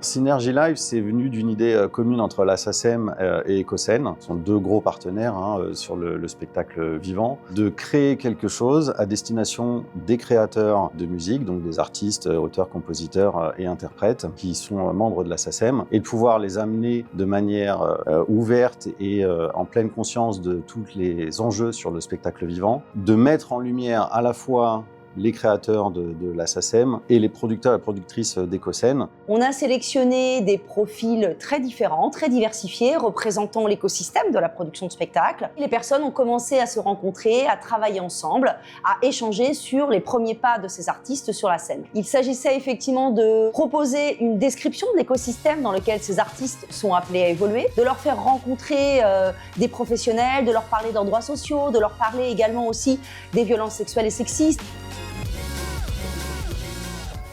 Synergy Live, c'est venu d'une idée commune entre la SACEM et Ecoscène, ce sont deux gros partenaires sur le spectacle vivant, de créer quelque chose à destination des créateurs de musique, donc des artistes, auteurs, compositeurs et interprètes qui sont membres de la SACEM, et de pouvoir les amener de manière ouverte et en pleine conscience de tous les enjeux sur le spectacle vivant, de mettre en lumière à la fois les créateurs de la SACEM et les producteurs et productrices d'Ecoscène. On a sélectionné des profils très différents, très diversifiés, représentant l'écosystème de la production de spectacles. Les personnes ont commencé à se rencontrer, à travailler ensemble, à échanger sur les premiers pas de ces artistes sur la scène. Il s'agissait effectivement de proposer une description de l'écosystème dans lequel ces artistes sont appelés à évoluer, de leur faire rencontrer des professionnels, de leur parler leurs droits sociaux, de leur parler également aussi des violences sexuelles et sexistes.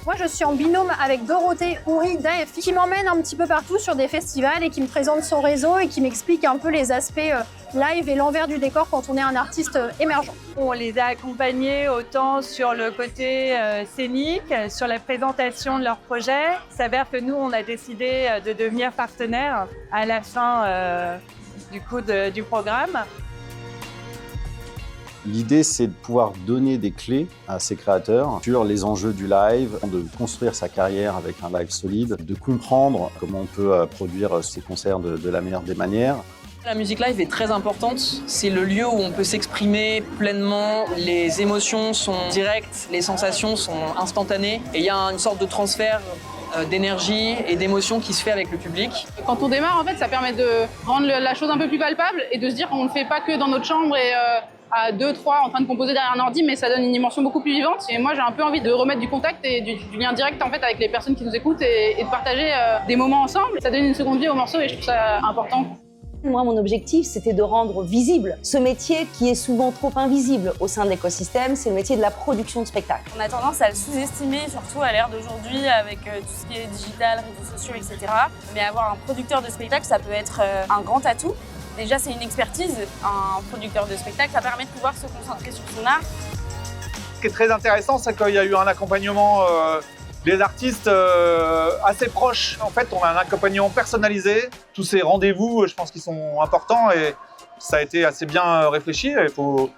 Moi, je suis en binôme avec Dorothée Houry d'AFI qui m'emmène un petit peu partout sur des festivals et qui me présente son réseau et qui m'explique un peu les aspects live et l'envers du décor quand on est un artiste émergent. On les a accompagnés autant sur le côté scénique, sur la présentation de leur projet. Il s'avère que nous, on a décidé de devenir partenaires à la fin du programme. L'idée, c'est de pouvoir donner des clés à ces créateurs sur les enjeux du live, de construire sa carrière avec un live solide, de comprendre comment on peut produire ces concerts de la meilleure des manières. La musique live est très importante. C'est le lieu où on peut s'exprimer pleinement. Les émotions sont directes, les sensations sont instantanées. Et il y a une sorte de transfert d'énergie et d'émotion qui se fait avec le public. Quand on démarre, en fait, ça permet de rendre la chose un peu plus palpable et de se dire qu'on ne le fait pas que dans notre chambre et à 2, 3 en train de composer derrière un ordi, mais ça donne une dimension beaucoup plus vivante. Et moi, j'ai un peu envie de remettre du contact et du lien direct en fait avec les personnes qui nous écoutent et de partager des moments ensemble. Ça donne une seconde vie au morceau et je trouve ça important. Moi, mon objectif, c'était de rendre visible ce métier qui est souvent trop invisible au sein de l'écosystème, c'est le métier de la production de spectacle. On a tendance à le sous-estimer, surtout à l'ère d'aujourd'hui, avec tout ce qui est digital, réseaux sociaux, etc. Mais avoir un producteur de spectacle, ça peut être un grand atout. Déjà, c'est une expertise, un producteur de spectacle, ça permet de pouvoir se concentrer sur son art. Ce qui est très intéressant, c'est qu'il y a eu un accompagnement des artistes assez proches. En fait, on a un accompagnement personnalisé. Tous ces rendez-vous, je pense qu'ils sont importants et ça a été assez bien réfléchi. Il faut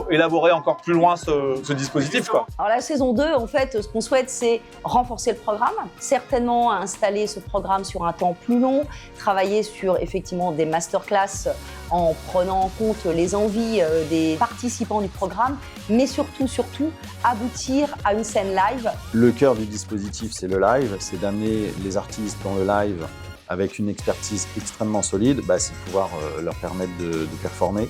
élaborer encore plus loin ce dispositif, quoi. Alors la saison 2, en fait, ce qu'on souhaite, c'est renforcer le programme, certainement installer ce programme sur un temps plus long, travailler sur effectivement des masterclass en prenant en compte les envies des participants du programme, mais surtout, aboutir à une scène live. Le cœur du dispositif, c'est le live, c'est d'amener les artistes dans le live avec une expertise extrêmement solide, c'est de pouvoir leur permettre de performer.